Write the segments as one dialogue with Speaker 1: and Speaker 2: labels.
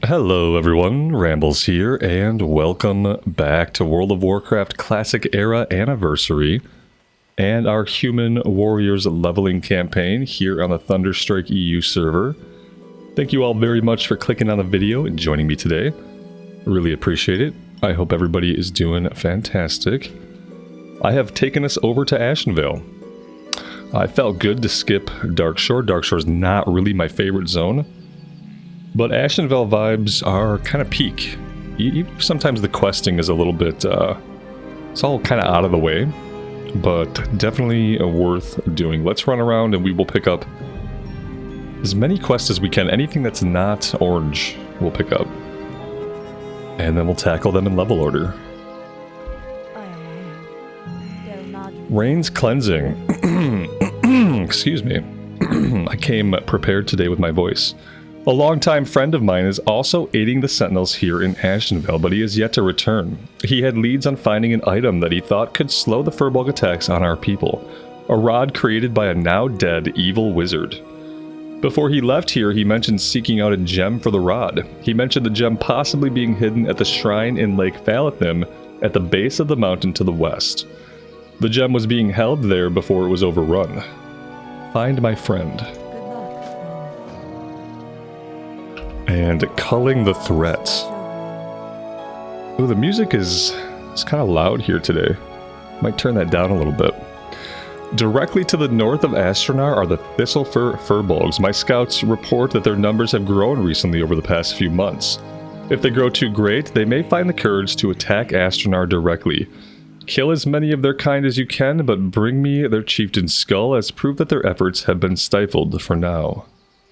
Speaker 1: Hello everyone, Rambles here, and welcome back to World of Warcraft Classic Era Anniversary and our Human Warriors leveling campaign here on the Thunderstrike EU server. Thank you all very much for clicking on the video and joining me today. Really appreciate it. I hope everybody is doing fantastic. I have taken us over to Ashenvale. I felt good to skip Darkshore. Darkshore's not really my favorite zone. But Ashenvale vibes are kind of peak. Sometimes the questing is a little bit, it's all kind of out of the way, but definitely worth doing. Let's run around and we will pick up as many quests as we can. Anything that's not orange, we'll pick up. And then we'll tackle them in level order. Rain's Cleansing. Excuse me. I came prepared today with my voice. A longtime friend of mine is also aiding the Sentinels here in Ashenvale, but he is yet to return. He had leads on finding an item that he thought could slow the Furbolg attacks on our people. A rod created by a now-dead evil wizard. Before he left here, he mentioned seeking out a gem for the rod. He mentioned the gem possibly being hidden at the shrine in Lake Falathim at the base of the mountain to the west. The gem was being held there before it was overrun. Find my friend. And culling the threat. Oh, the music is kind of loud here today. Might turn that down a little bit. Directly to the north of Astronar are the Thistlefur Furbolgs. My scouts report that their numbers have grown recently over the past few months. If they grow too great, they may find the courage to attack Astronar directly. Kill as many of their kind as you can, but bring me their chieftain's skull as proof that their efforts have been stifled for now.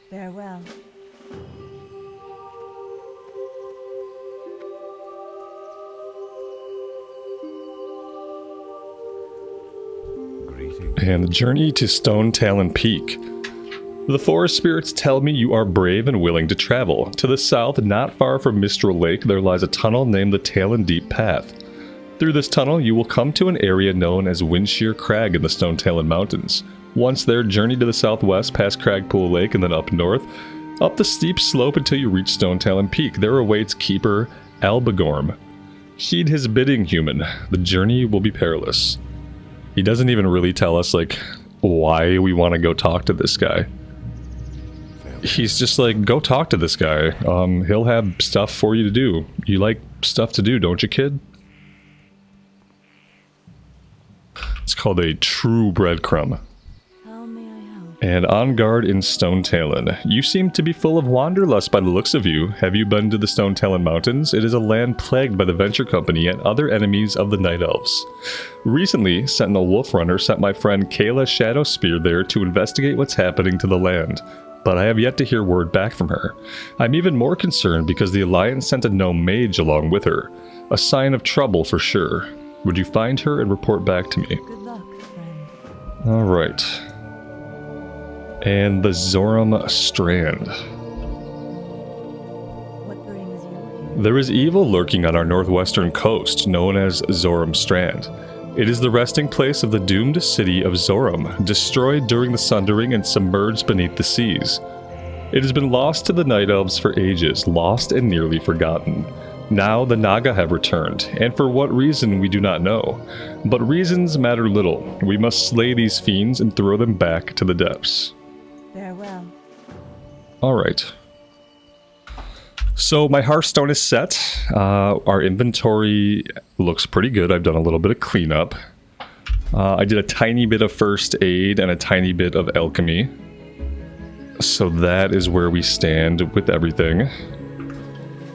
Speaker 2: Farewell.
Speaker 1: And the journey to Stone Talon Peak. The forest spirits tell me you are brave and willing to travel. To the south, not far from Mistral Lake, there lies a tunnel named the Talon Deep Path. Through this tunnel, you will come to an area known as Windshear Crag in the Stone Talon Mountains. Once there, journey to the southwest past Cragpool Lake and then up north, up the steep slope until you reach Stone Talon Peak. There awaits Keeper Albagorm. Heed his bidding, human. The journey will be perilous. He doesn't even really tell us, like, why we want to go talk to this guy. He's just like, go talk to this guy. He'll have stuff for you to do. You like stuff to do, don't you, kid? It's called a true breadcrumb.
Speaker 2: How may I help?
Speaker 1: And on guard in Stone Talon. You seem to be full of wanderlust by the looks of you. Have you been to the Stone Talon Mountains? It is a land plagued by the Venture Company and other enemies of the Night Elves. Recently, Sentinel Wolfrunner sent my friend Kayla Shadowspear there to investigate what's happening to the land, but I have yet to hear word back from her. I'm even more concerned because the Alliance sent a gnome mage along with her. A sign of trouble for sure. Would you find her and report back to me?
Speaker 2: Good luck, friend.
Speaker 1: Alright. And the Zorum Strand.
Speaker 2: What brings you here?
Speaker 1: There is evil lurking on our northwestern coast, known as Zorum Strand. It is the resting place of the doomed city of Zorum, destroyed during the Sundering and submerged beneath the seas. It has been lost to the Night Elves for ages, lost and nearly forgotten. Now the Naga have returned, and for what reason we do not know. But reasons matter little. We must slay these fiends and throw them back to the depths.
Speaker 2: Farewell.
Speaker 1: Alright. So my Hearthstone is set. Our inventory looks pretty good. I've done a little bit of cleanup. I did a tiny bit of first aid and a tiny bit of alchemy. So that is where we stand with everything.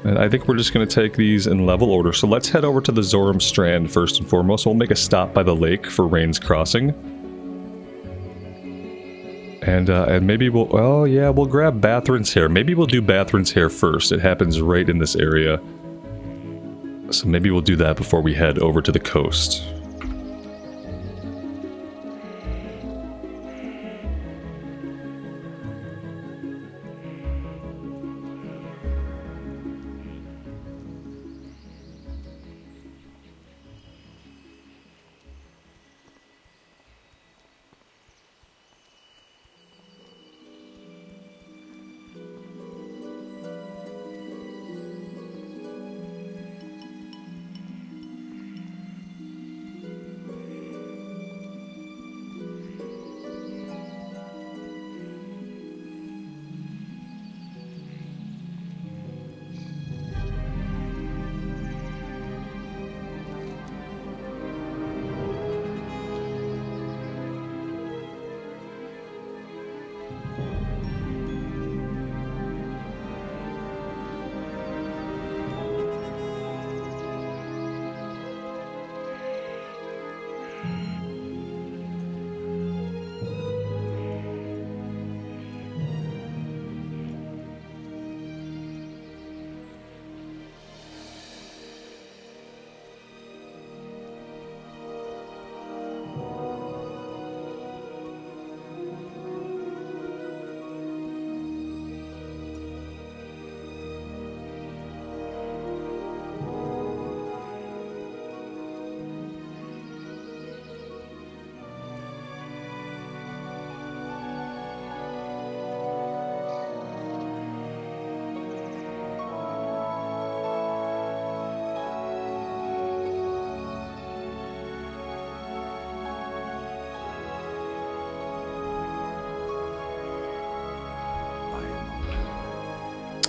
Speaker 1: And I think we're just going to take these in level order. So let's head over to the Zorum Strand first and foremost. We'll make a stop by the lake for Rain's Crossing. And maybe we'll... Oh, yeah, we'll grab Bathran's hair. Maybe we'll do Bathran's hair first. It happens right in this area. So maybe we'll do that before we head over to the coast.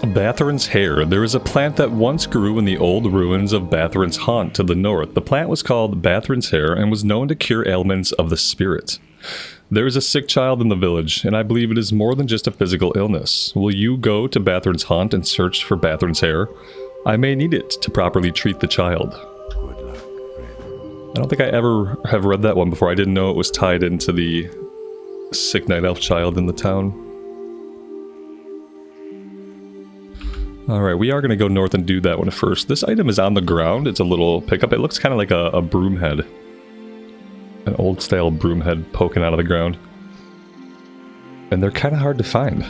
Speaker 1: Bathran's hair. There is a plant that once grew in the old ruins of Bathran's haunt to the north. The plant was called Bathran's hair and was known to cure ailments of the spirit. There is a sick child in the village, and I believe it is more than just a physical illness. Will you go to Bathran's haunt and search for Bathran's hair? I may need it to properly treat the child.
Speaker 3: Good luck, friend.
Speaker 1: I don't think I ever have read that one before. I didn't know it was tied into the sick night elf child in the town. Alright, we are going to go north and do that one first. This item is on the ground. It's a little pickup. It looks kind of like a broom head. An old style broom head poking out of the ground. And they're kind of hard to find.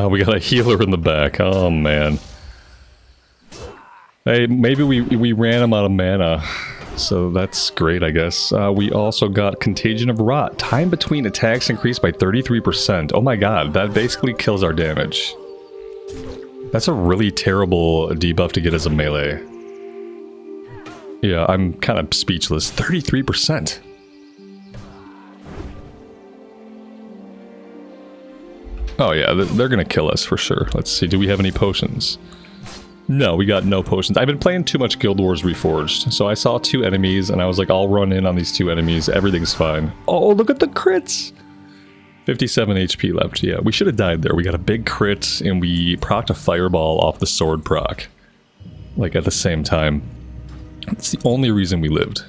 Speaker 1: We got a healer in the back. Oh, man. Hey, maybe we ran him out of mana. So that's great, I guess. We also got Contagion of Rot. Time between attacks increased by 33%. Oh my god, that basically kills our damage. That's a really terrible debuff to get as a melee. Yeah, I'm kind of speechless. 33%. Oh yeah, they're gonna kill us for sure. Let's see, do we have any potions? No, we got no potions. I've been playing too much Guild Wars Reforged, so I saw 2 enemies, and I was like, I'll run in on these 2 enemies, everything's fine. Oh, look at the crits! 57 HP left, yeah, we should have died there. We got a big crit, and we procced a fireball off the sword proc. Like, at the same time. It's the only reason we lived.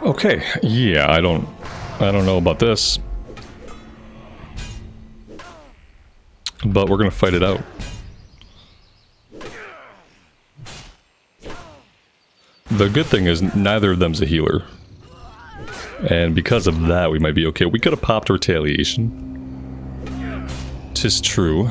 Speaker 1: Okay, yeah, I don't know about this. But we're gonna fight it out. The good thing is neither of them's a healer. And because of that, we might be okay. We could have popped retaliation. 'Tis true.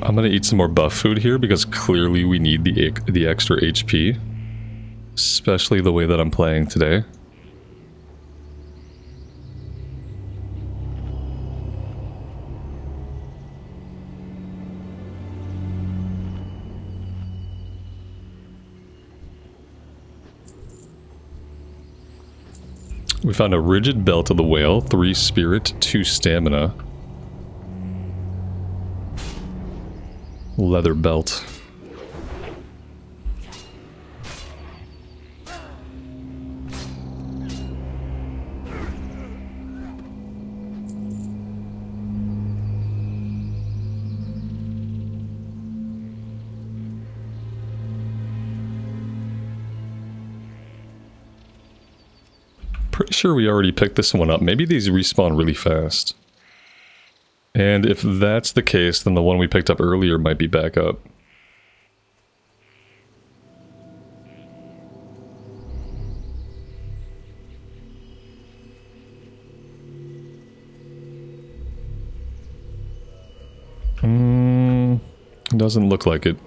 Speaker 1: I'm gonna eat some more buff food here because clearly we need the extra HP. Especially the way that I'm playing today. We found a rigid belt of the whale, 3 spirit, 2 stamina. Leather belt. Pretty sure we already picked this one up. Maybe these respawn really fast. And if that's the case, then the one we picked up earlier might be back up. Doesn't look like it.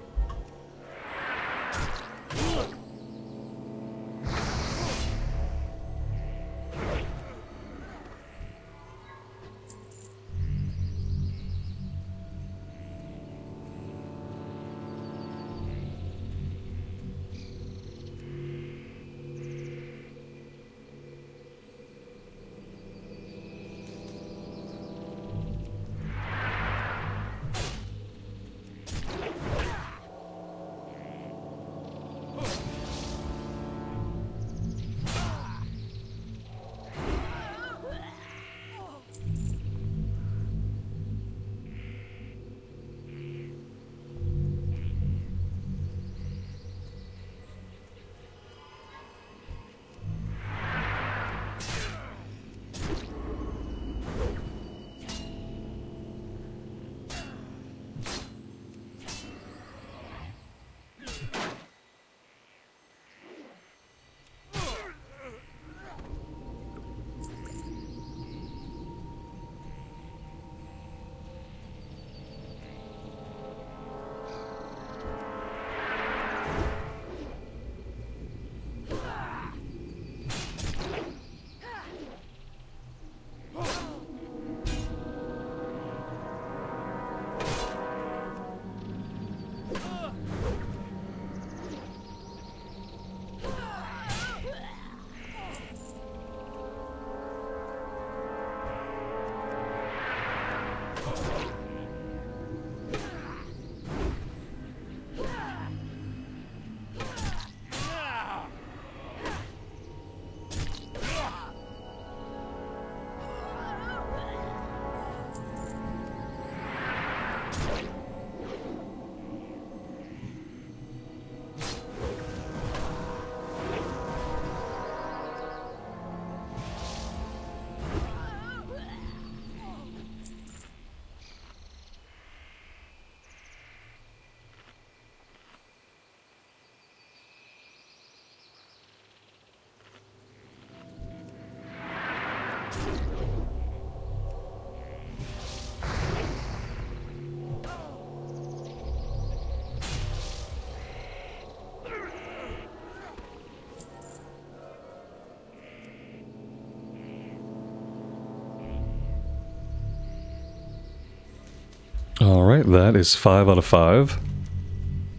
Speaker 1: Alright, that is 5 out of 5.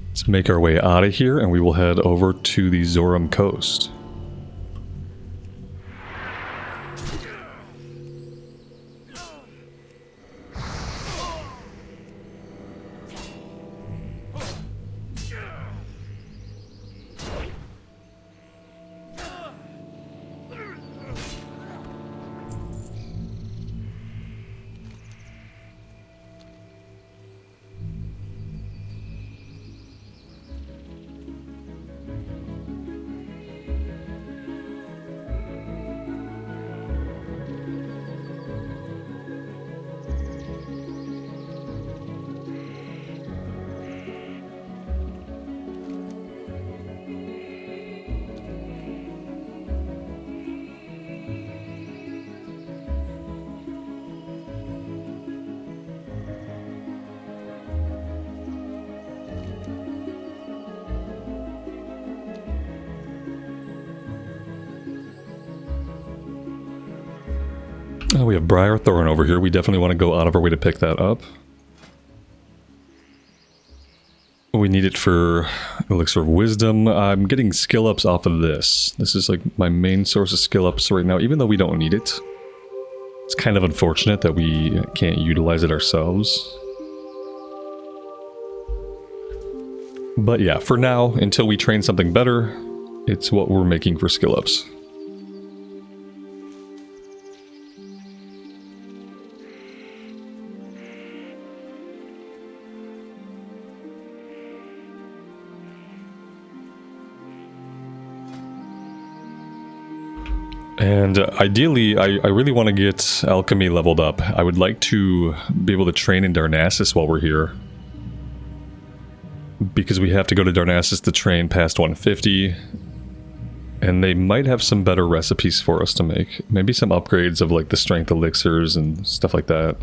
Speaker 1: Let's make our way out of here and we will head over to the Zorum coast. Oh, we have Briar Thorn over here. We definitely want to go out of our way to pick that up. We need it for Elixir of Wisdom. I'm getting skill ups off of this. This is like my main source of skill ups right now, even though we don't need it. It's kind of unfortunate that we can't utilize it ourselves. But yeah, for now, until we train something better, it's what we're making for skill ups. And ideally, I really want to get Alchemy leveled up. I would like to be able to train in Narcissus while we're here. Because we have to go to Narcissus to train past 150. And they might have some better recipes for us to make. Maybe some upgrades of like the strength elixirs and stuff like that.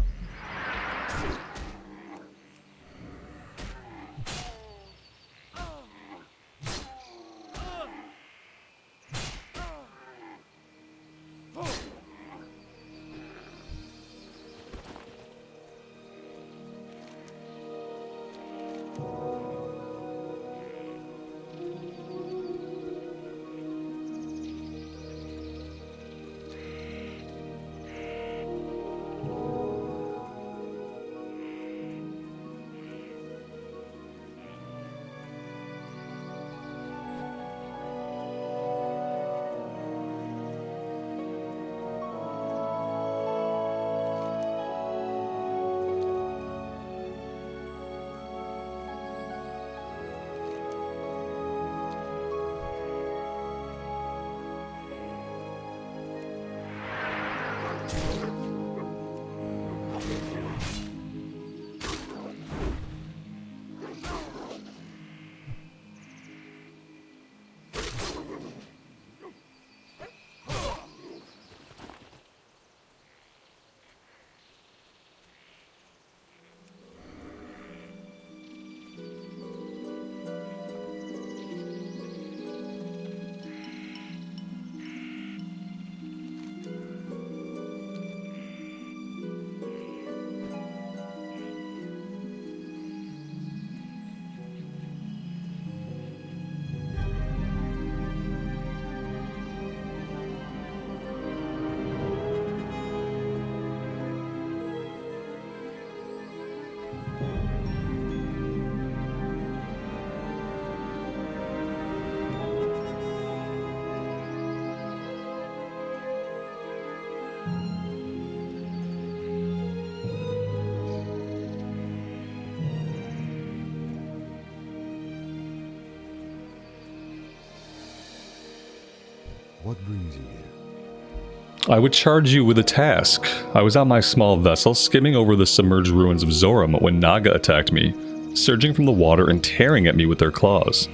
Speaker 3: What brings you here?
Speaker 1: I would charge you with a task. I was on my small vessel skimming over the submerged ruins of Zorum when Naga attacked me, surging from the water and tearing at me with their claws.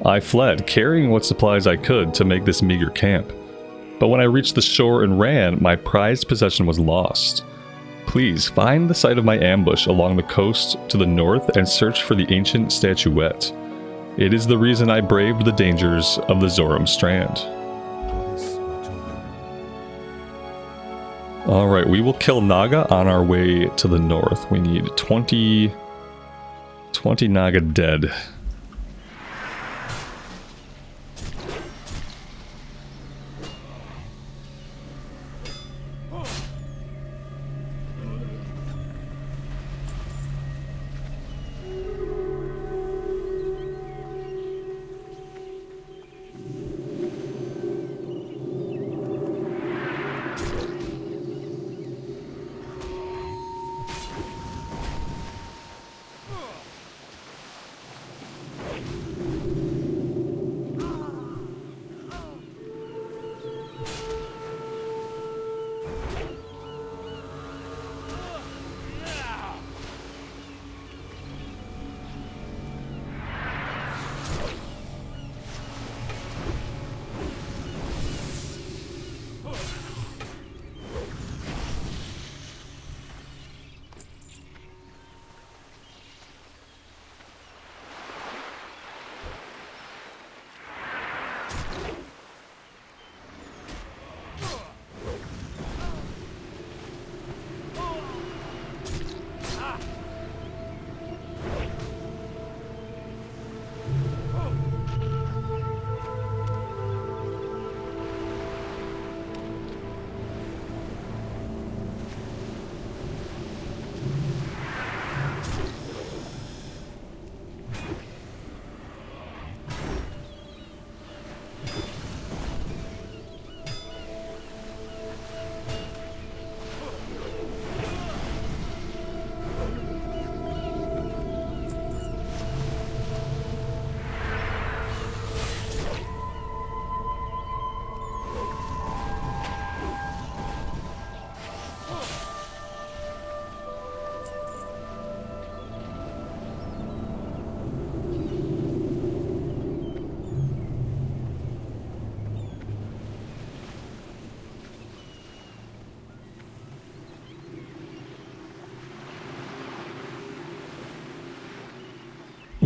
Speaker 1: I fled, carrying what supplies I could to make this meager camp. But when I reached the shore and ran, my prized possession was lost. Please find the site of my ambush along the coast to the north and search for the ancient statuette. It is the reason I braved the dangers of the Zorum Strand. Alright, we will kill Naga on our way to the north. We need 20 Naga dead.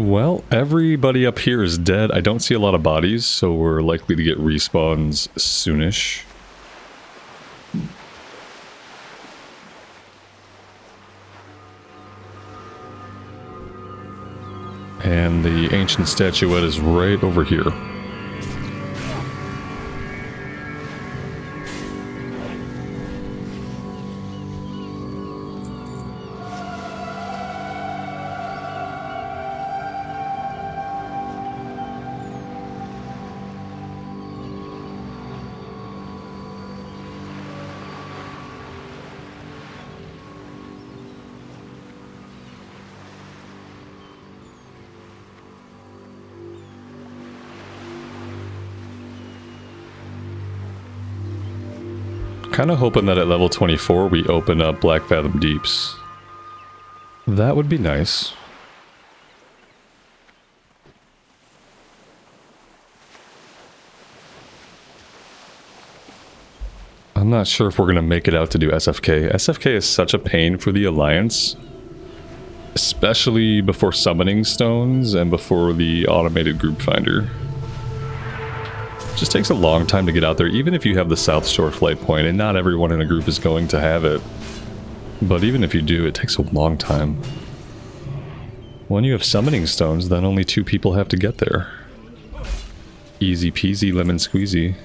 Speaker 1: Well, everybody up here is dead. I don't see a lot of bodies, so we're likely to get respawns soonish. And the ancient statuette is right over here. Kind of hoping that at level 24 we open up Black Fathom Deeps. That would be nice. I'm not sure if we're going to make it out to do SFK. SFK is such a pain for the Alliance. Especially before summoning stones and before the automated group finder. Just takes a long time to get out there, even if you have the South Shore flight point, and not everyone in a group is going to have it. But even if you do, it takes a long time. When you have summoning stones, then only 2 people have to get there. Easy peasy lemon squeezy.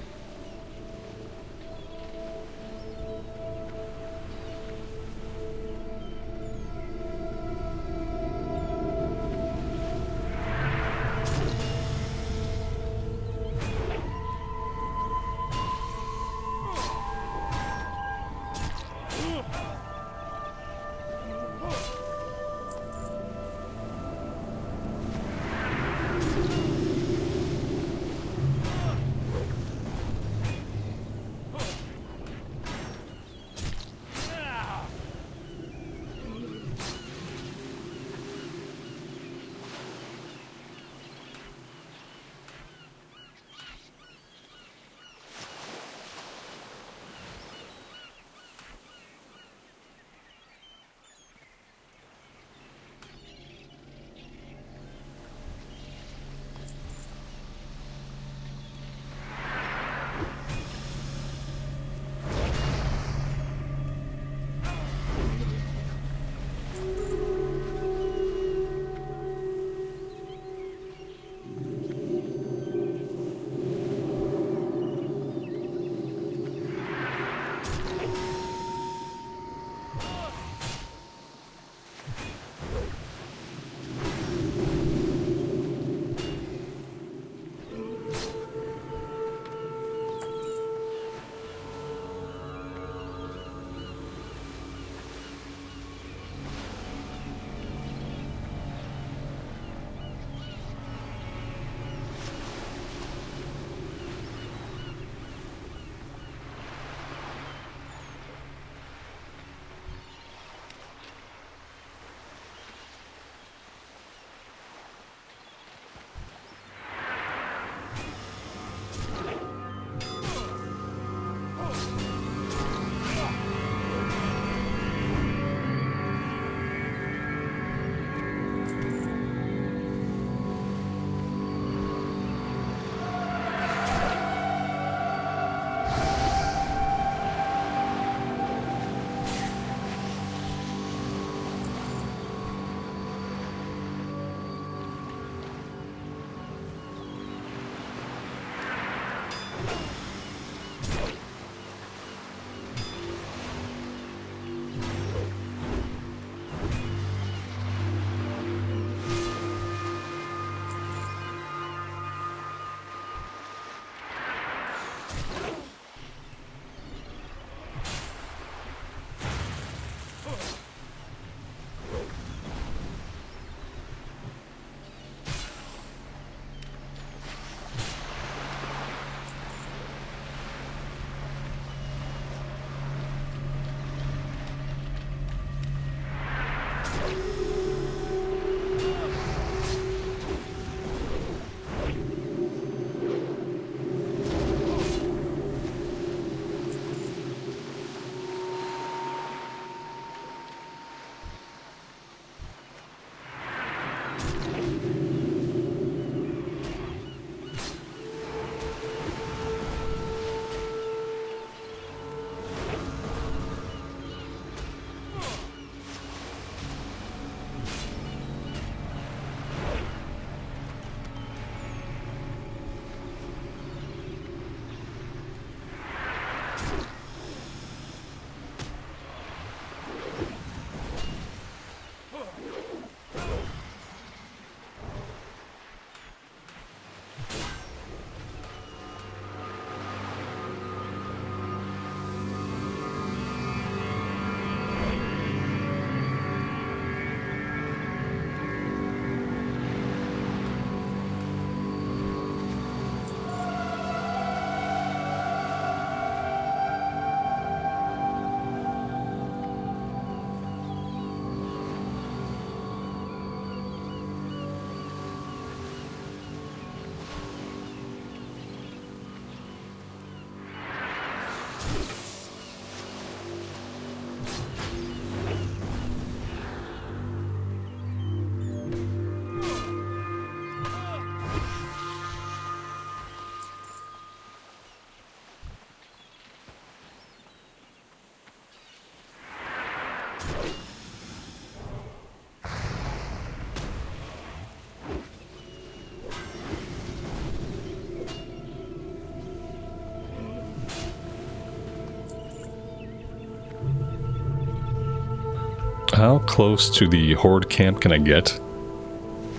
Speaker 1: How close to the Horde camp can I get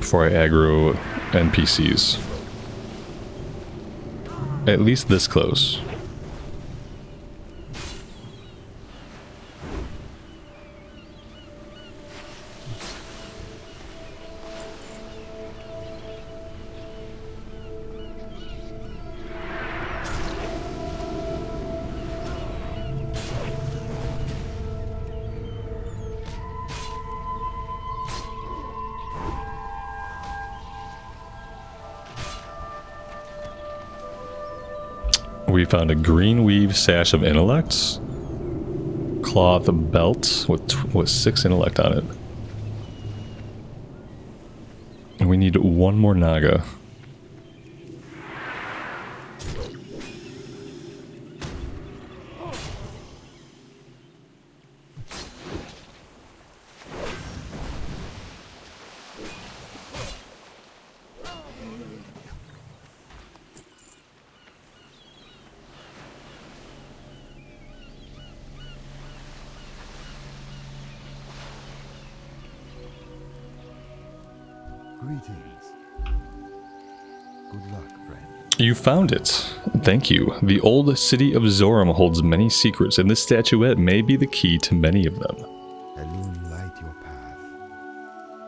Speaker 1: before I aggro NPCs? At least this close. We found a green weave sash of intellects, cloth belt with 6 intellect on it. And we need 1 more naga.
Speaker 3: Greetings. Good luck, friend.
Speaker 1: You found it. Thank you. The old city of Zorum holds many secrets, and this statuette may be the key to many of them.
Speaker 3: Light your path.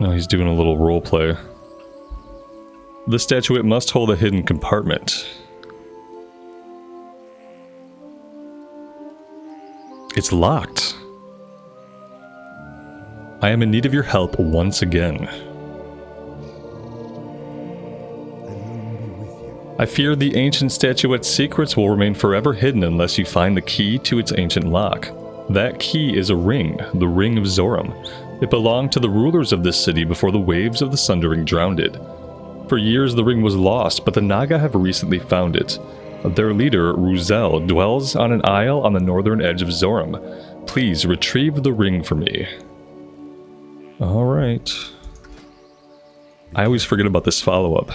Speaker 1: Oh, he's doing a little role play. The statuette must hold a hidden compartment. It's locked. I am in need of your help once again. I fear the ancient statuette's secrets will remain forever hidden unless you find the key to its ancient lock. That key is a ring, the Ring of Zorum. It belonged to the rulers of this city before the waves of the Sundering drowned it. For years the ring was lost, but the Naga have recently found it. Their leader, Ruzel, dwells on an isle on the northern edge of Zorum. Please retrieve the ring for me. Alright. I always forget about this follow-up.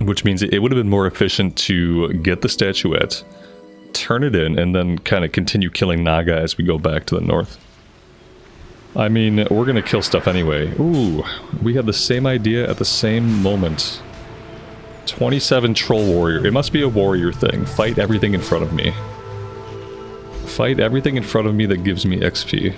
Speaker 1: Which means it would have been more efficient to get the statuette, turn it in, and then kind of continue killing Naga as we go back to the north. I mean, we're gonna kill stuff anyway. Ooh, we had the same idea at the same moment. 27 Troll Warrior. It must be a warrior thing. Fight everything in front of me. Fight everything in front of me that gives me XP.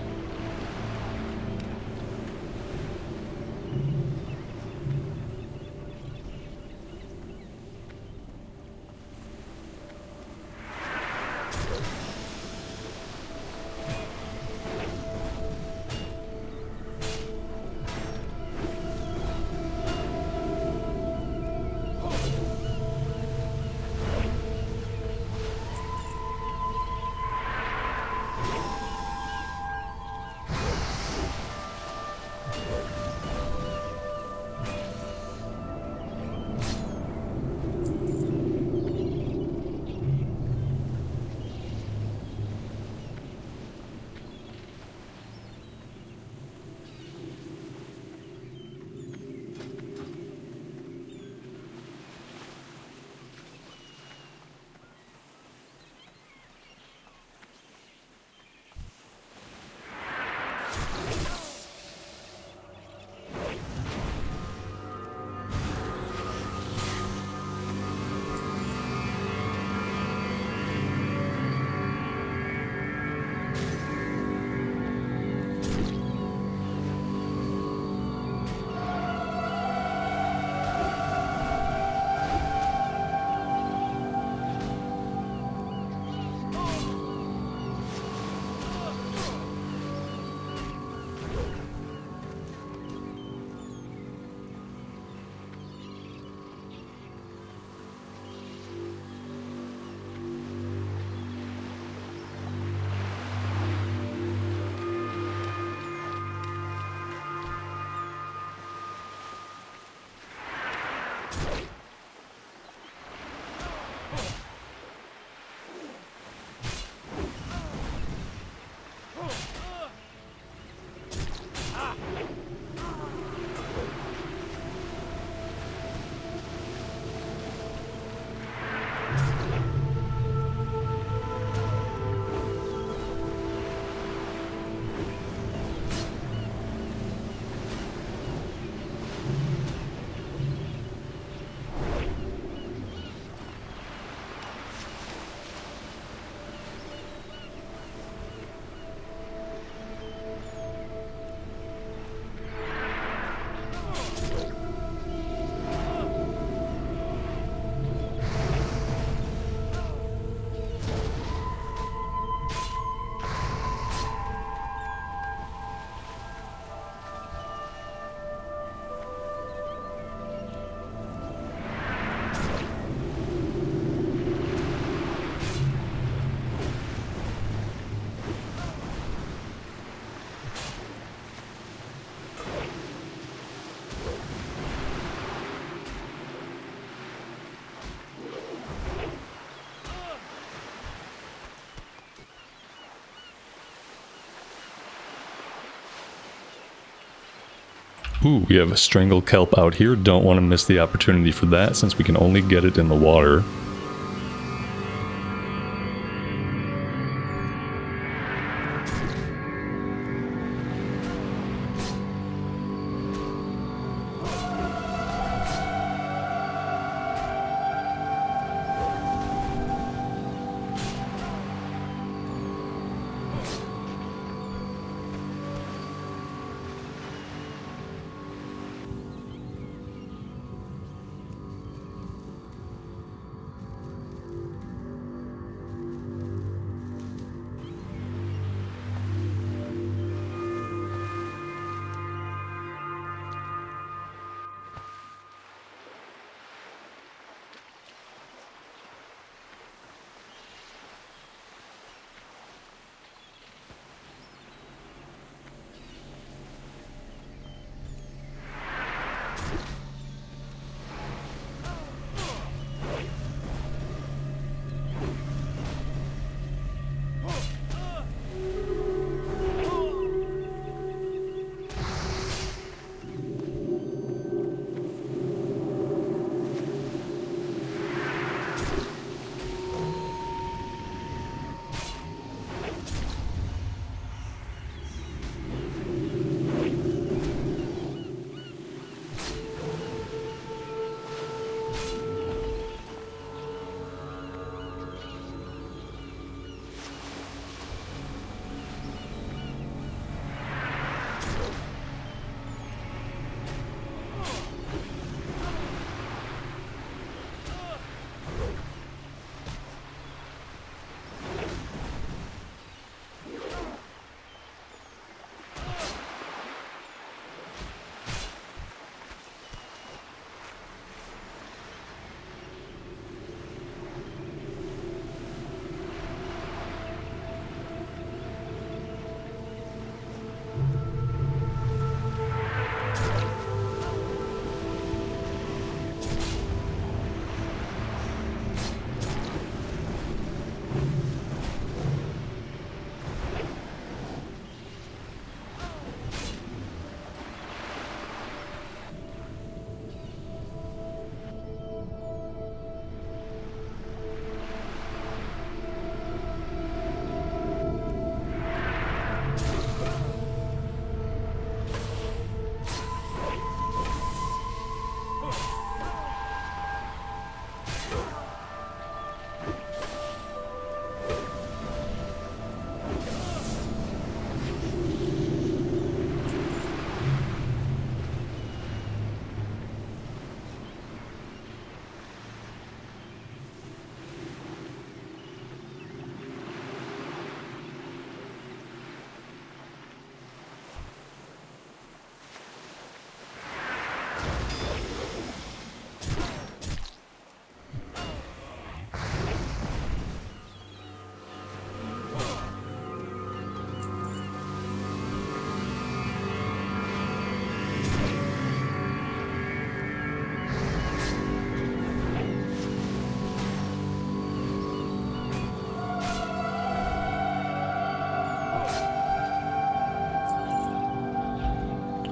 Speaker 1: Ooh, we have a strangle kelp out here. Don't want to miss the opportunity for that since we can only get it in the water.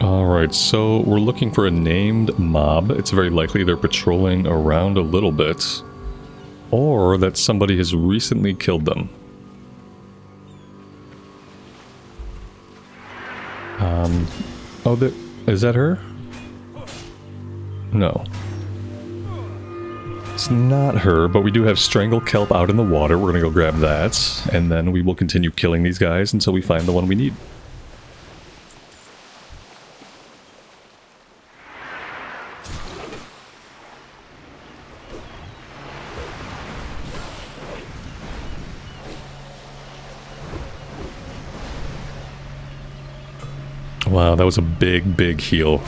Speaker 1: Alright, so we're looking for a named mob. It's very likely they're patrolling around a little bit. Or that somebody has recently killed them. Oh, is that her? No. It's not her, but we do have Strangle Kelp out in the water. We're gonna go grab that, and then we will continue killing these guys until we find the one we need. Wow, that was a big, big heal.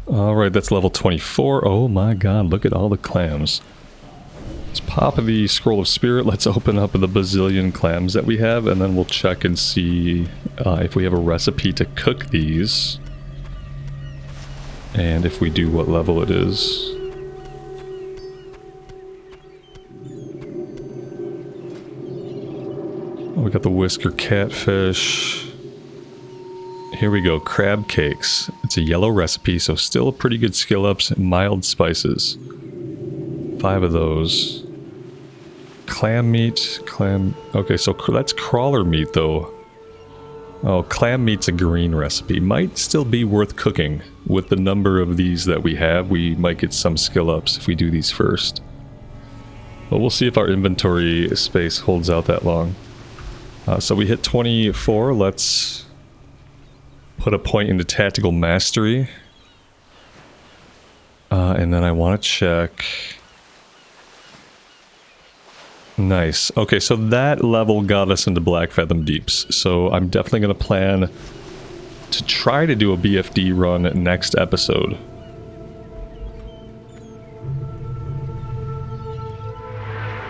Speaker 1: Alright, that's level 24. Oh my god, look at all the clams. Let's pop the Scroll of Spirit. Let's open up the bazillion clams that we have, and then we'll check and see if we have a recipe to cook these. And if we do, what level it is. Oh, we got the Whisker Catfish. Here we go, crab cakes. It's a yellow recipe, so still pretty good skill ups. Mild spices. 5 of those. Clam meat, clam... Okay, so that's crawler meat, though. Oh, clam meat's a green recipe. Might still be worth cooking. With the number of these that we have, we might get some skill ups if we do these first. But we'll see if our inventory space holds out that long. So we hit 24. Let's put a point into Tactical Mastery. And then I want to check... Nice. Okay, so that level got us into Black Fathom Deeps. So I'm definitely going to plan to try to do a BFD run next episode.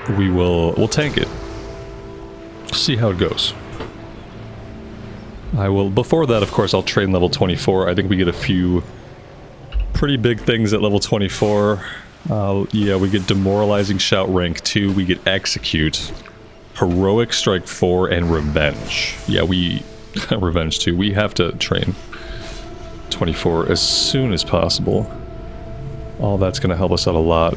Speaker 1: We'll tank it. See how it goes. I will, before that, of course, I'll train level 24. I think we get a few pretty big things at level 24. Yeah, we get Demoralizing Shout rank 2, we get Execute, Heroic Strike 4, and Revenge. Yeah, Revenge 2. We have to train 24 as soon as possible. All that's going to help us out a lot.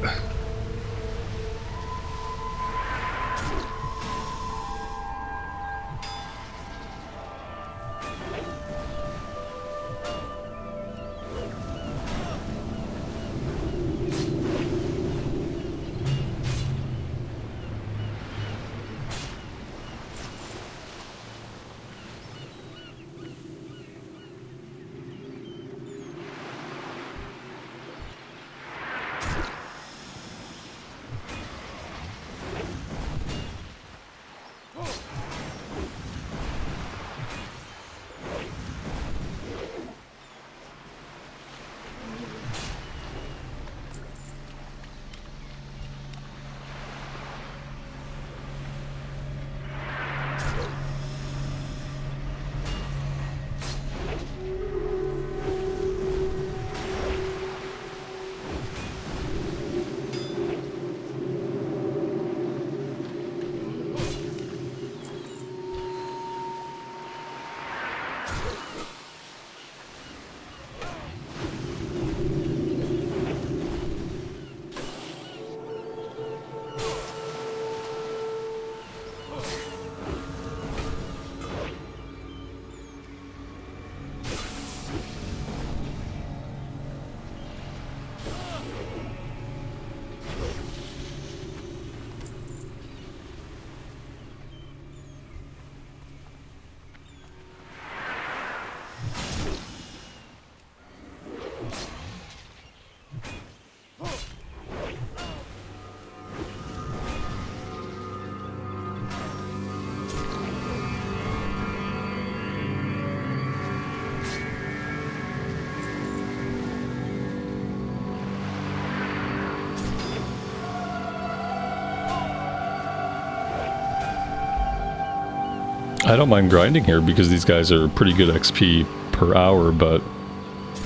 Speaker 1: I don't mind grinding here because these guys are pretty good XP per hour, but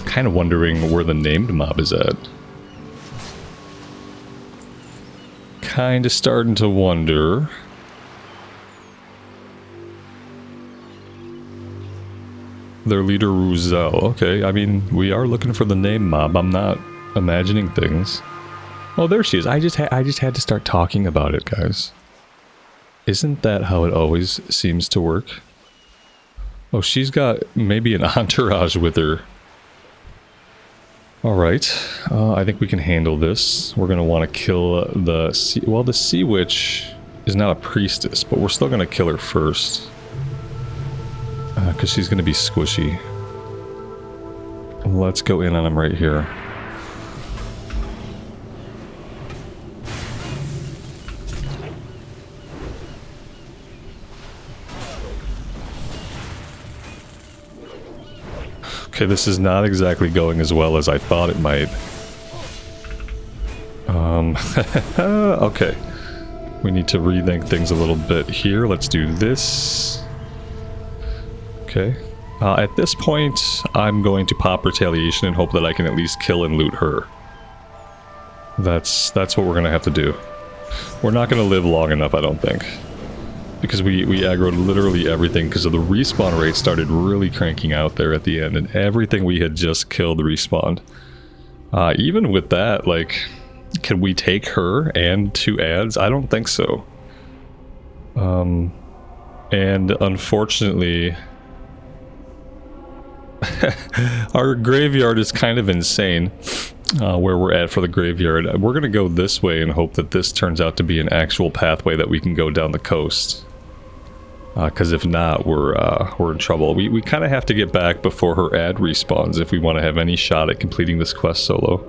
Speaker 1: kind of wondering where the named mob is at. Kind of starting to wonder. Their leader, Ruzel. Okay, I mean, we are looking for the named mob. I'm not imagining things. Oh, there she is. I just had to start talking about it, guys. Isn't that how it always seems to work? Oh, she's got maybe an entourage with her. Alright, I think we can handle this. We're going to want to kill the sea... Well, the Sea Witch is not a priestess, but we're still going to kill her first. Because she's going to be squishy. Let's go in on him right here. Okay, this is not exactly going as well as I thought it might. Okay. We need to rethink things a little bit here. Let's do this. Okay. At this point, I'm going to pop Retaliation and hope that I can at least kill and loot her. That's what we're gonna have to do. We're not gonna live long enough, I don't think. Because we aggroed literally everything because of the respawn rate started really cranking out there at the end, and everything we had just killed respawned. Even with that, like, can we take her and 2 adds? I don't think so. And unfortunately, our graveyard is kind of insane. Where we're at for the graveyard. We're gonna go this way and hope that this turns out to be an actual pathway that we can go down the coast. Because if not, we're in trouble. We kind of have to get back before her ad respawns if we want to have any shot at completing this quest solo.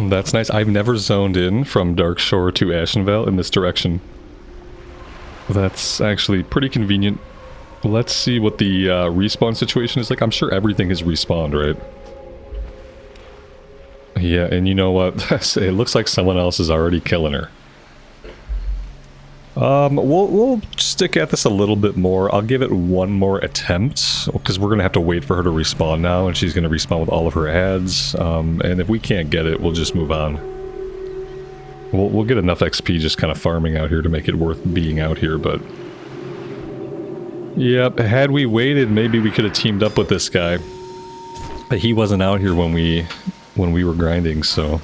Speaker 1: That's nice. I've never zoned in from Darkshore to Ashenvale in this direction. That's actually pretty convenient. Let's see what the respawn situation is like. I'm sure everything has respawned, right? Yeah, and you know what? It looks like someone else is already killing her. We'll stick at this a little bit more. I'll give it one more attempt, because we're going to have to wait for her to respawn now, and she's going to respawn with all of her ads. And if we can't get it, we'll just move on. We'll get enough XP just kind of farming out here to make it worth being out here, but... Yep, had we waited, maybe we could have teamed up with this guy. But he wasn't out here when we were grinding, so...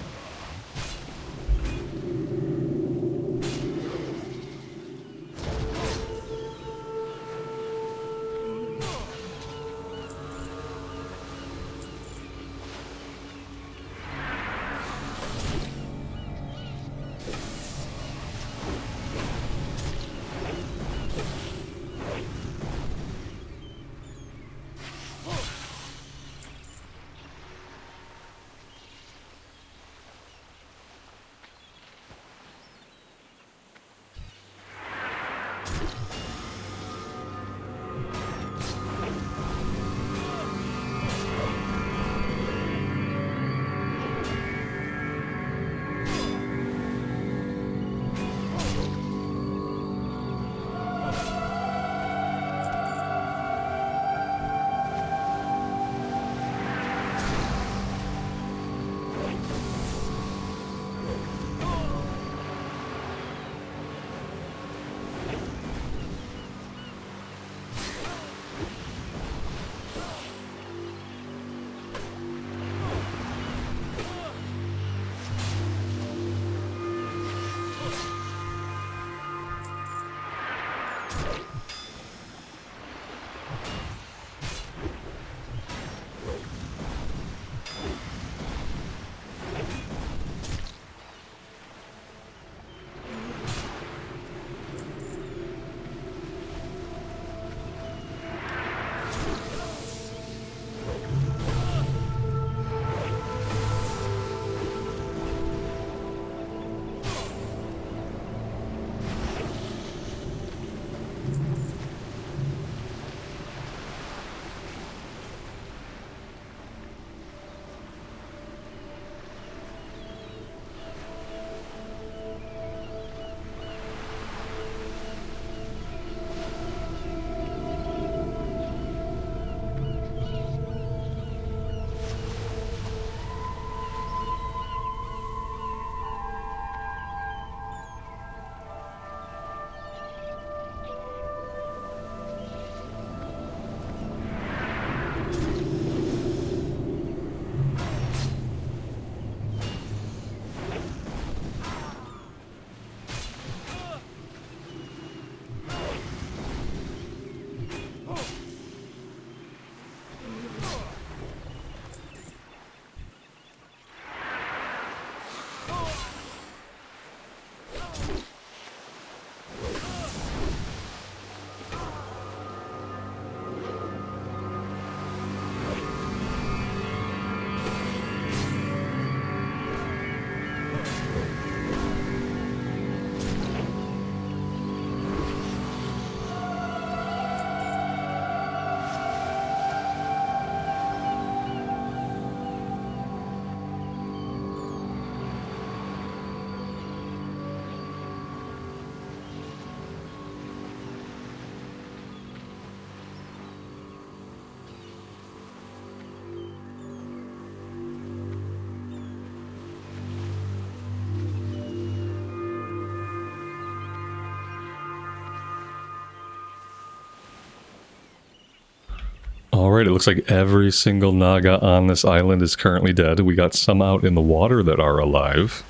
Speaker 1: Alright, it looks like every single Naga on this island is currently dead. We got some out in the water that are alive.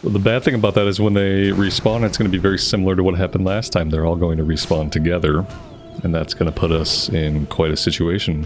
Speaker 1: Well, the bad thing about that is when they respawn, it's going to be very similar to what happened last time. They're all going to respawn together, and that's going to put us in quite a situation.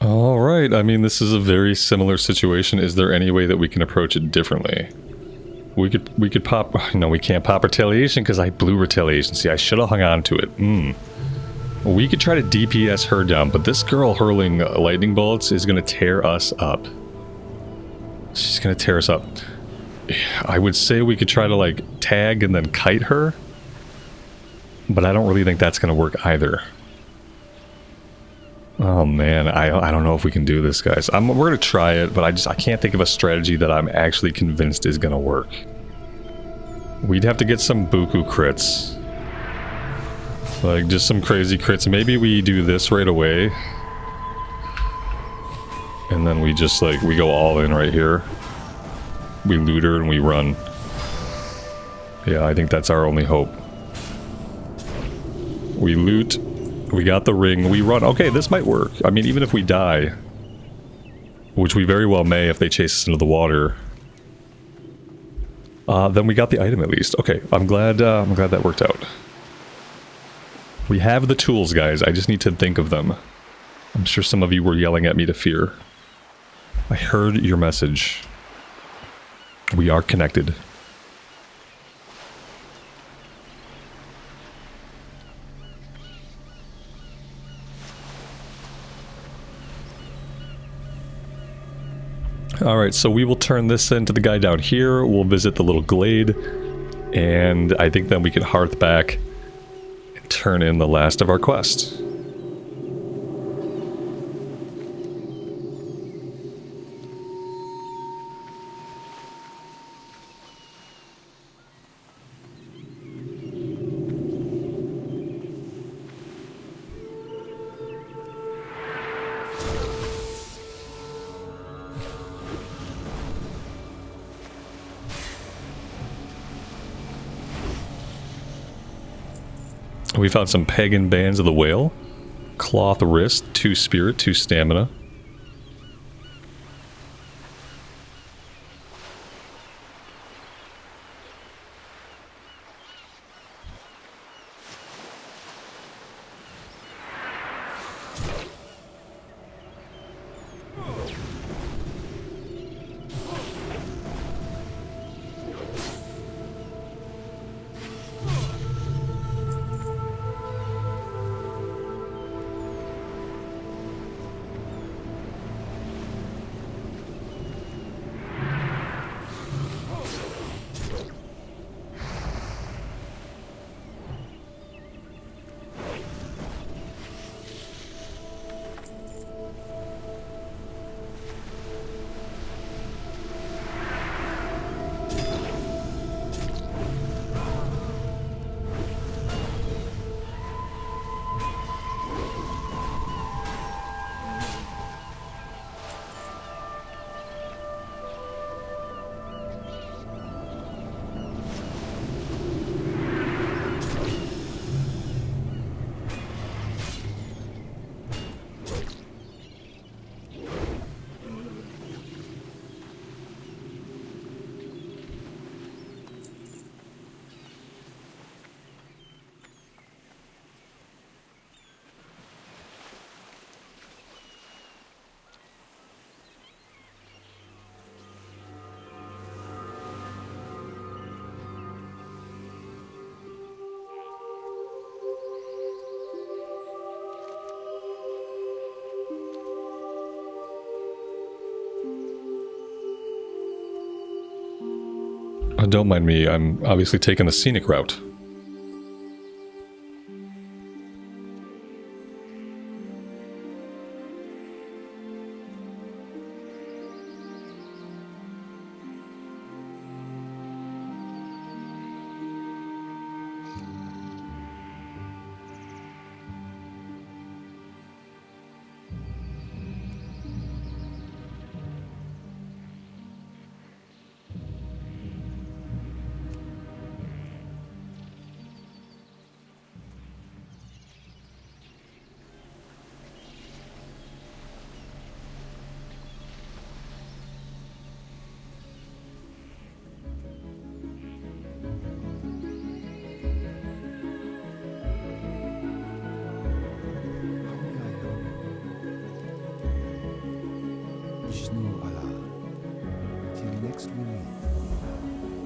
Speaker 1: Alright, I mean, this is a very similar situation. Is there any way that we can approach it differently? We could pop... No, we can't pop retaliation because I blew retaliation. See, I should have hung on to it. We could try to DPS her down, but this girl hurling lightning bolts is going to tear us up. She's going to tear us up. I would say we could try to, like, tag and then kite her. But I don't really think that's going to work either. Oh man, I don't know if we can do this, guys. We're going to try it, but I can't think of a strategy that I'm actually convinced is going to work. We'd have to get some buku crits. Like, just some crazy crits. Maybe we do this right away. And then we just, like, we go all in right here. We loot her and we run. Yeah, I think that's our only hope. We loot. We got the ring. We run. Okay, this might work. I mean, even if we die, which we very well may if they chase us into the water, then we got the item at least. Okay, I'm glad that worked out. We have the tools, guys. I just need to think of them. I'm sure some of you were yelling at me to fear. I heard your message. We are connected. Alright, so we will turn this into the guy down here. We'll visit the little glade. And I think then we can hearth back and turn in the last of our quest. We found some pagan bands of the whale. Cloth wrist, 2 spirit, 2 stamina. Don't mind me, I'm obviously taking the scenic route.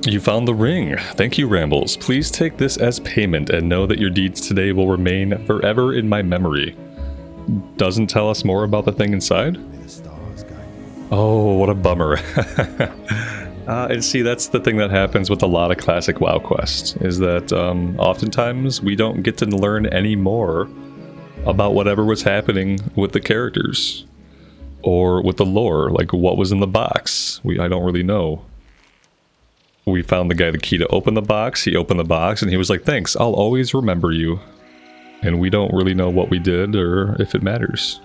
Speaker 1: You found the ring. Thank you, Rambles. Please take this as payment and know that your deeds today will remain forever in my memory. Doesn't tell us more about the thing inside? Oh, what a bummer. And see, that's the thing that happens with a lot of classic WoW quests, is that oftentimes we don't get to learn any more about whatever was happening with the characters. Or with the lore, like what was in the box. I don't really know. We found the guy the key to open the box, he opened the box, and he was like, thanks, I'll always remember you. And we don't really know what we did or if it matters.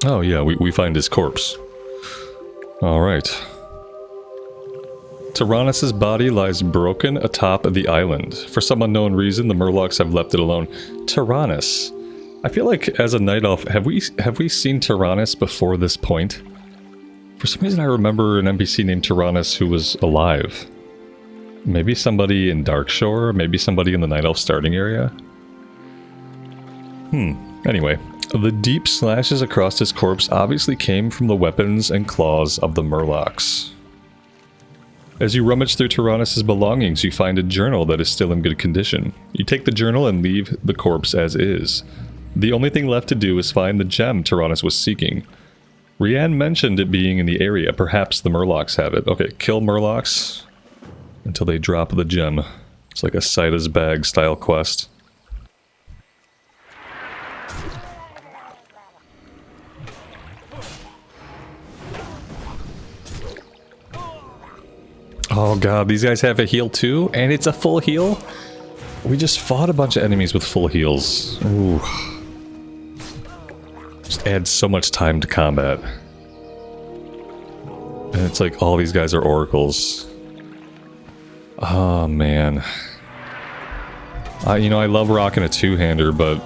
Speaker 1: Oh yeah, we find his corpse. Alright. Teronis' body lies broken atop the island. For some unknown reason, the Murlocs have left it alone. Teronis. I feel like as a Night Elf, have we seen Teronis before this point? For some reason I remember an NPC named Teronis who was alive. Maybe somebody in Darkshore, maybe somebody in the Night Elf starting area? Anyway, the deep slashes across his corpse obviously came from the weapons and claws of the Murlocs. As you rummage through Teronis' belongings, you find a journal that is still in good condition. You take the journal and leave the corpse as is. The only thing left to do is find the gem Teronis was seeking. Rianne mentioned it being in the area. Perhaps the Murlocs have it. Okay, kill Murlocs until they drop the gem. It's like a Sida's Bag style quest. Oh god, these guys have a heal too? And it's a full heal? We just fought a bunch of enemies with full heals. Ooh. Just adds so much time to combat. And it's like all these guys are oracles. Oh man. You know, I love rocking a two-hander, but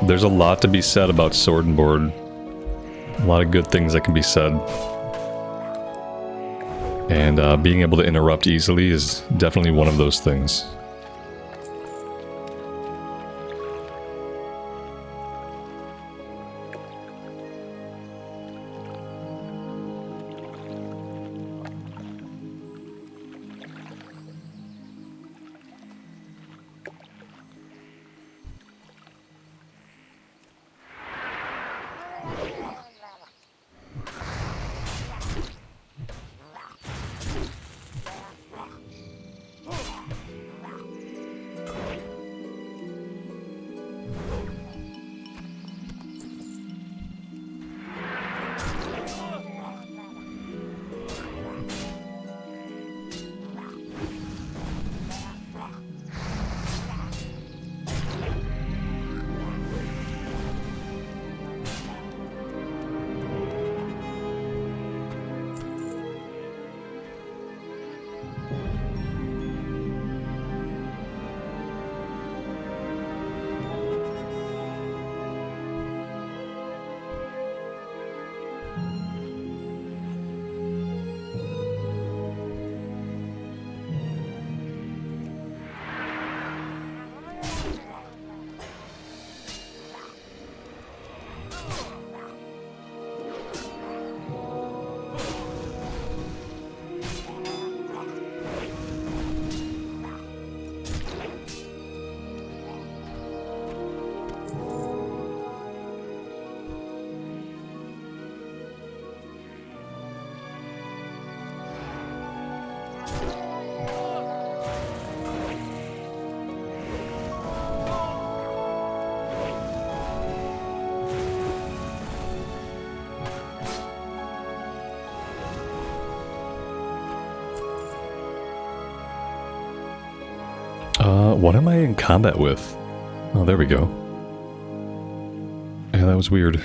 Speaker 1: there's a lot to be said about sword and board. A lot of good things that can be said. And being able to interrupt easily is definitely one of those things. What am I in combat with? Oh, there we go. Yeah, that was weird.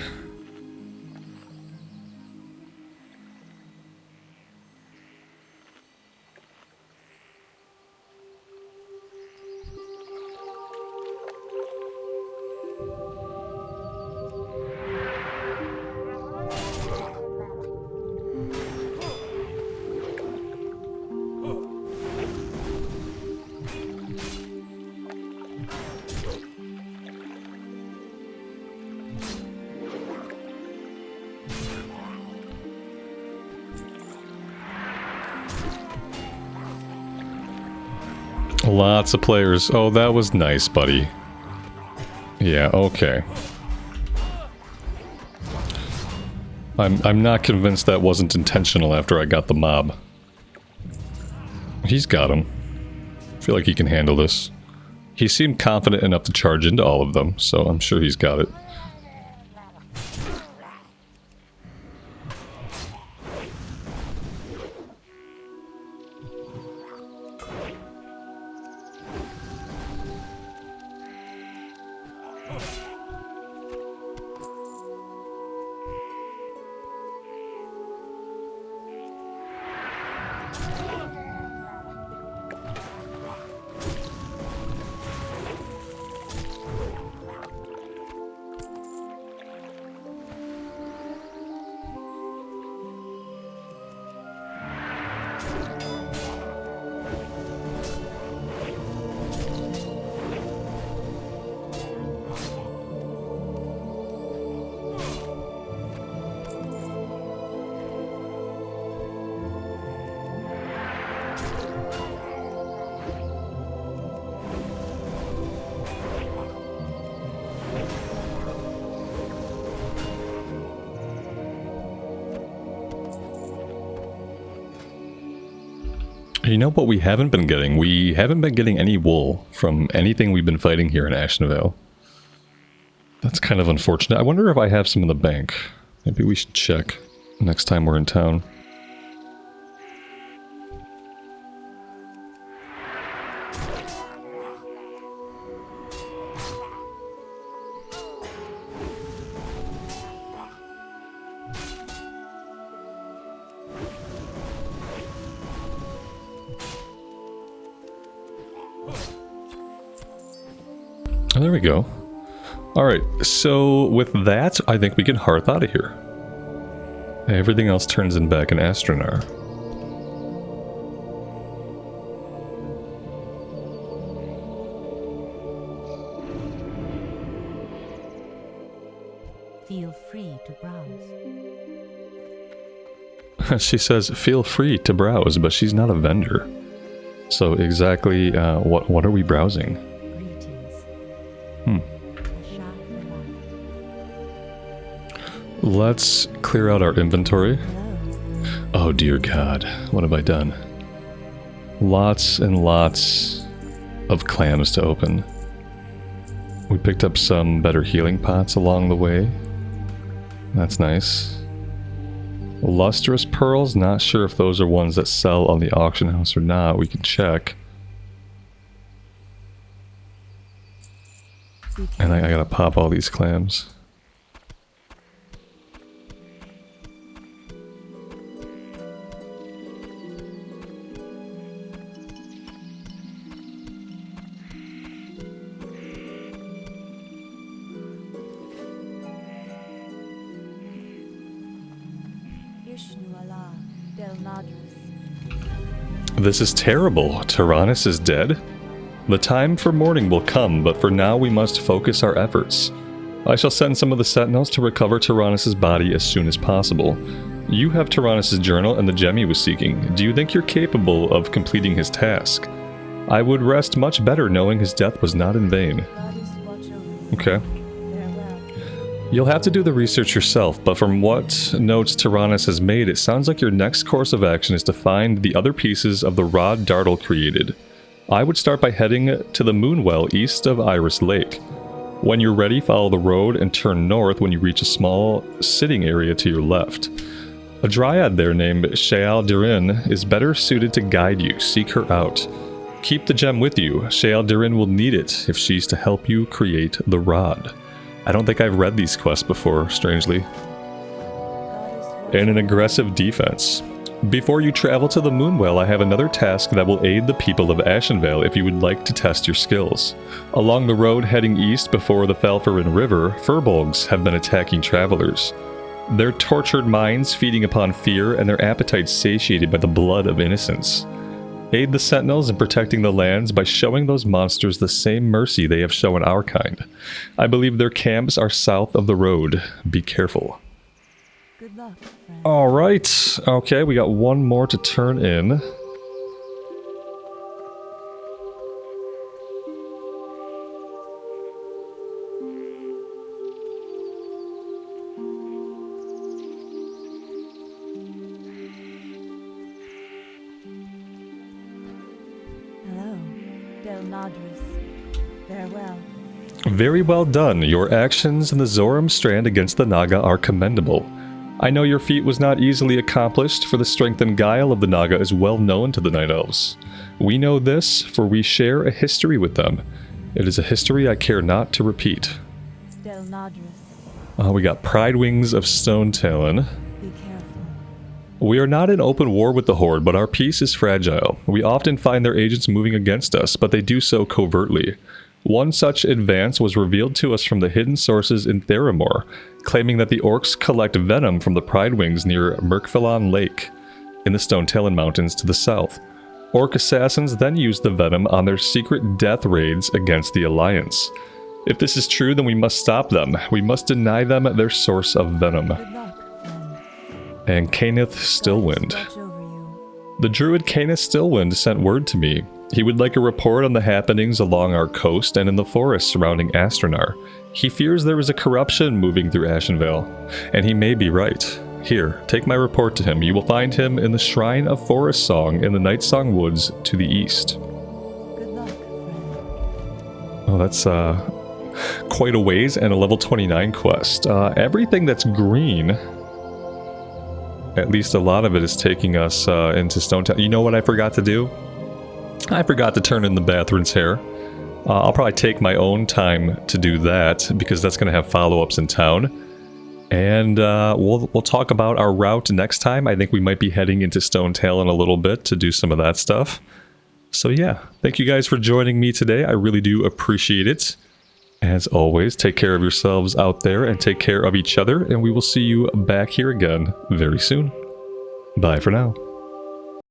Speaker 1: Lots of players. Oh, that was nice, buddy. Yeah, okay. I'm not convinced that wasn't intentional after I got the mob. He's got him. I feel like he can handle this. He seemed confident enough to charge into all of them, so I'm sure he's got it. You know what we haven't been getting? We haven't been getting any wool from anything we've been fighting here in Ashenvale. That's kind of unfortunate. I wonder if I have some in the bank. Maybe we should check next time we're in town. Oh, there we go. Alright, so with that, I think we can hearth out of here. Everything else turns in back in Astronar.
Speaker 2: Feel free to browse.
Speaker 1: She says, feel free to browse, but she's not a vendor. So exactly, what are we browsing? Let's clear out our inventory. Oh dear God, what have I done? Lots and lots of clams to open. We picked up some better healing pots along the way. That's nice. Lustrous pearls, not sure if those are ones that sell on the auction house or not. We can check. And I gotta pop all these clams. This is terrible. Teronis is dead? The time for mourning will come, but for now we must focus our efforts. I shall send some of the sentinels to recover Teronis' body as soon as possible. You have Teronis' journal and the gem he was seeking. Do you think you're capable of completing his task? I would rest much better knowing his death was not in vain. Okay. You'll have to do the research yourself, but from what notes Teronis has made, it sounds like your next course of action is to find the other pieces of the rod Dartle created. I would start by heading to the Moonwell east of Iris Lake. When you're ready, follow the road and turn north when you reach a small sitting area to your left. A dryad there named Sheal Dirin is better suited to guide you. Seek her out. Keep the gem with you. Sheal Dirin will need it if she's to help you create the rod. I don't think I've read these quests before, strangely. And an aggressive defense. Before you travel to the Moonwell, I have another task that will aid the people of Ashenvale if you would like to test your skills. Along the road heading east before the Falfarin River, furbolgs have been attacking travelers. Their tortured minds feeding upon fear and their appetites satiated by the blood of innocents. Aid the sentinels in protecting the lands by showing those monsters the same mercy they have shown our kind. I believe their camps are south of the road. Be careful.
Speaker 2: Good luck, friend.
Speaker 1: All right. Okay, we got one more to turn in.
Speaker 2: Still Nodrus. Farewell.
Speaker 1: Very well done. Your actions in the Zorum Strand against the Naga are commendable. I know your feat was not easily accomplished, for the strength and guile of the Naga is well known to the Night Elves. We know this, for we share a history with them. It is a history I care not to repeat.
Speaker 2: Still Nodrus.
Speaker 1: We got Pride Wings of Stone Talon.
Speaker 2: Be careful.
Speaker 1: We are not in open war with the Horde, but our peace is fragile. We often find their agents moving against us, but they do so covertly. One such advance was revealed to us from the hidden sources in Theramore, claiming that the orcs collect venom from the Pride Wings near Merkvilon Lake, in the Stone Talon Mountains to the south. Orc assassins then use the venom on their secret death raids against the Alliance. If this is true, then we must stop them. We must deny them their source of venom.
Speaker 2: Good luck, friend.
Speaker 1: And Cainith Stillwind.
Speaker 2: Watch over you.
Speaker 1: The druid Cainith Stillwind sent word to me. He would like a report on the happenings along our coast and in the forest surrounding Astronar. He fears there is a corruption moving through Ashenvale, and he may be right. Here, take my report to him. You will find him in the Shrine of Forest Song in the Night Song Woods to the east.
Speaker 2: Good luck, friend.
Speaker 1: Oh, that's quite a ways and a level 29 quest. Everything that's green, at least a lot of it, is taking us into Stone Town. You know what I forgot to do? I forgot to turn in the Bathran's hair. I'll probably take my own time to do that, because that's going to have follow-ups in town. And we'll talk about our route next time. I think we might be heading into Stone Talon a little bit to do some of that stuff. So yeah, thank you guys for joining me today. I really do appreciate it. As always, take care of yourselves out there and take care of each other, and we will see you back here again very soon. Bye for now.